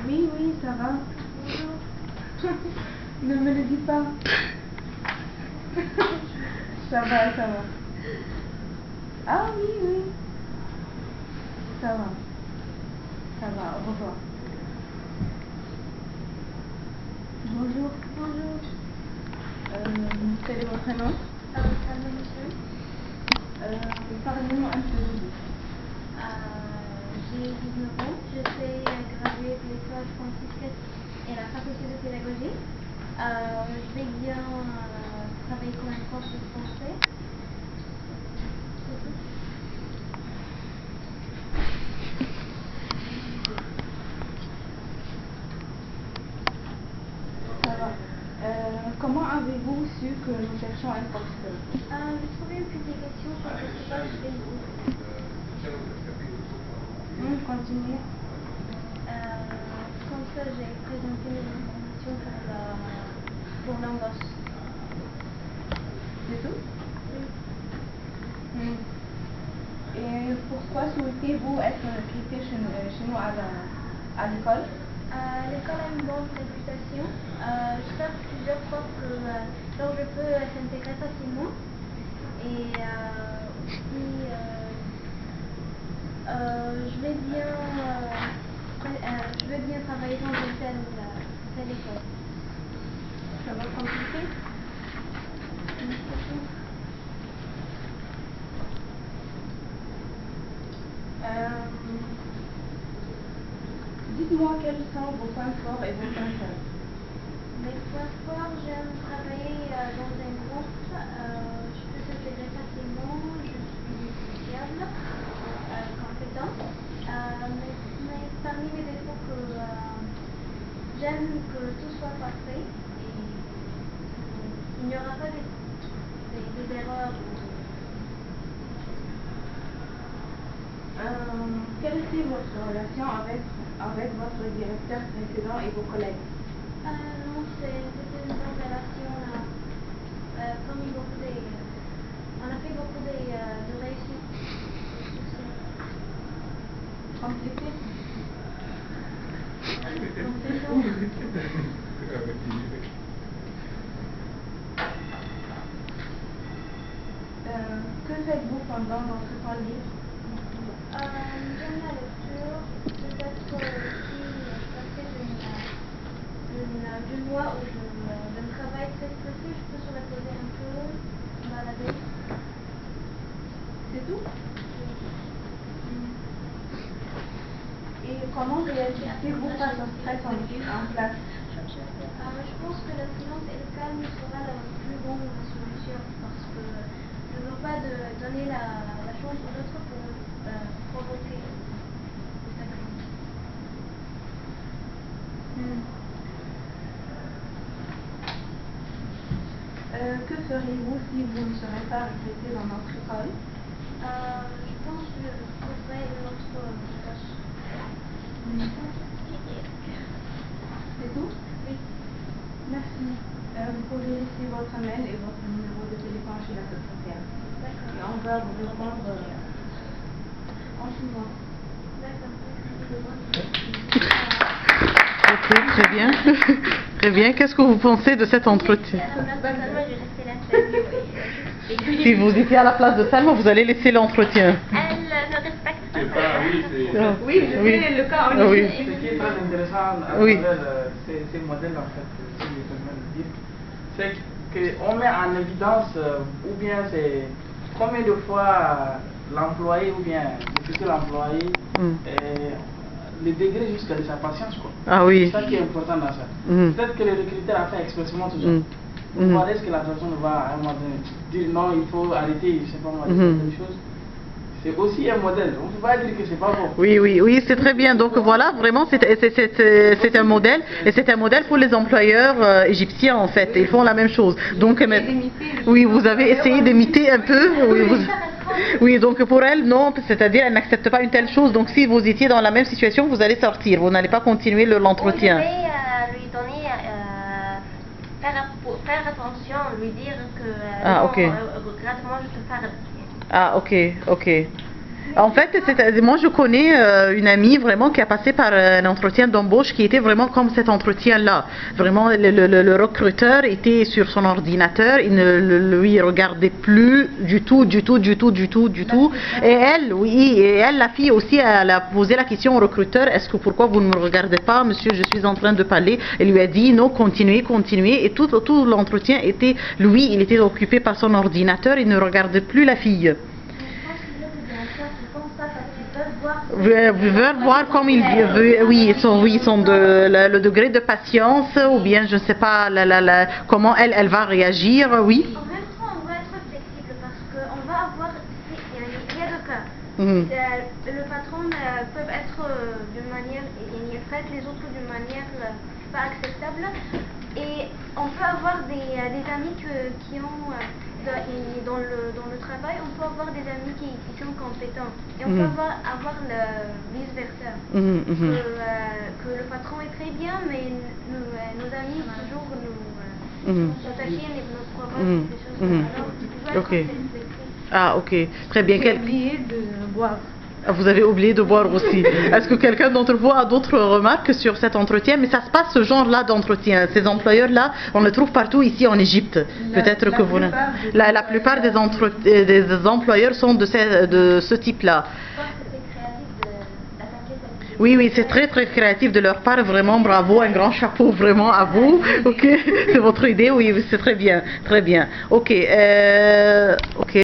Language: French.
Oui, oui, ça va. Ne me le dis pas. Ça va, ça va. Ah oui, oui. Ça va. Ça va, au revoir. Bonjour. Bonjour. Quel est votre nom? Salma Monsieur. Parlez-nous un peu de vous. J'ai 19 ans. Je suis graduée de l'école franciscaine et la faculté de pédagogie. Je vais bien travailler comme un prof de français. C'est tout. Ça va. Comment avez-vous su que nous cherchons un professeur? J'ai trouvé une publication sur votre page Facebook. Continuez. Comme ça, j'ai présenté mes informations pour l'embauche. C'est tout? Oui. Et pourquoi souhaitez-vous être recruté chez nous à l'école? L'école a une bonne réputation. Je cherche plusieurs fois donc je peux s'intégrer facilement. Et aussi, je veux bien travailler dans une telle école. Ça va compliquer? Dites-moi quels sont vos points forts et vos points faibles. Mes points forts, j'aime travailler dans un groupe. Je peux s'intégrer facilement. Je suis sociable, compétente. Mais parmi mes défauts, j'aime que tout soit parfait et il n'y aura pas des erreurs. Quelle était votre relation avec votre directeur précédent et vos collègues? Non, c'était une bonne relation. On a fait beaucoup de réussites. Compliqué? Que faites-vous pendant votre temps libre? J'aime la lecture, peut-être aussi parce que j'ai une mois où je travaille très stressé, je peux se reposer un peu, me balader. C'est tout? Et comment réagissez-vous face au stress en classe? Je pense que le silence et le calme sera la plus bonne solution parce que je ne veux pas donner la chance aux autres pour provoquer cette crise. Que ferez-vous si vous ne serez pas recruté dans notre école? Je pense que je trouverai une autre tâche. C'est tout? Oui. Merci. Vous pouvez laisser votre mail et votre numéro de téléphone chez la secrétaire. D'accord. Et on va vous répondre en suivant. D'accord. Ok, très bien. Très bien. Qu'est-ce que vous pensez de cet entretien? Si vous étiez à la place de Salma, vous allez laisser l'entretien. Elle ne respecte pas. Oui, je sais le cas en Oui. Ce qui est très intéressant à Oui. travers ces modèles, en fait, si je peux le dire, c'est qu'on met en évidence, ou bien c'est combien de fois l'employé, ou bien le futur employé, le degré jusqu'à de sa patience, quoi. Ah oui. C'est ça qui est important dans ça. Peut-être que le recruteur a fait expressément tout ça. Vous voyez ce que la personne va à un moment donné dire non, il faut arrêter, je sais pas moi, certaines choses. C'est aussi un modèle. On ne peut pas dire que c'est pas bon. Oui, oui, oui, c'est très bien. Donc voilà, vraiment, c'est un modèle, et c'est un modèle pour les employeurs égyptiens en fait. Ils font la même chose. Donc, oui, vous avez essayé d'imiter un peu. Oui, donc pour elle, non, c'est-à-dire elle n'accepte pas une telle chose. Donc si vous étiez dans la même situation, vous allez sortir. Vous n'allez pas continuer l'entretien. Je vais lui donner, faire attention, lui dire que Ah, ok. regarde-moi, je te parle. Ah, ok, ok. En fait, moi je connais une amie vraiment qui a passé par un entretien d'embauche qui était vraiment comme cet entretien-là. Vraiment, le recruteur était sur son ordinateur, il ne lui regardait plus du tout. Et elle, oui, et elle, la fille aussi, elle a posé la question au recruteur, pourquoi vous ne me regardez pas, monsieur, je suis en train de parler. Elle lui a dit non, continuez. Et tout l'entretien était, lui, il était occupé par son ordinateur, il ne regardait plus la fille. Veulent voir comme ils veulent, oui, ils sont le degré de patience, ou bien je ne sais pas comment elle va réagir, oui. En même temps, on va être flexible parce qu'on va avoir, il y a deux cas. Le patron peut être d'une manière, il traite les autres d'une manière pas acceptable, et on peut avoir des amis qui ont dans le travail, on peut avoir des amis qui sont compétents, et on peut avoir le vice versa, que le patron est très bien, mais nos amis toujours nous taquinent et nous provoquent des choses comme ça. Alors, Ok. Ah, ok, très bien. J'ai oublié de boire. Vous avez oublié de boire aussi. Est-ce que quelqu'un d'entre vous a d'autres remarques sur cet entretien? Mais ça se passe ce genre-là d'entretien. Ces employeurs-là, on les trouve partout ici en Égypte. Peut-être que vous... La plupart des employeurs sont de ce type-là. Oui, c'est très créatif de leur part, vraiment bravo, un grand chapeau vraiment à vous. Ok, c'est votre idée, oui, c'est très bien. Ok, ok.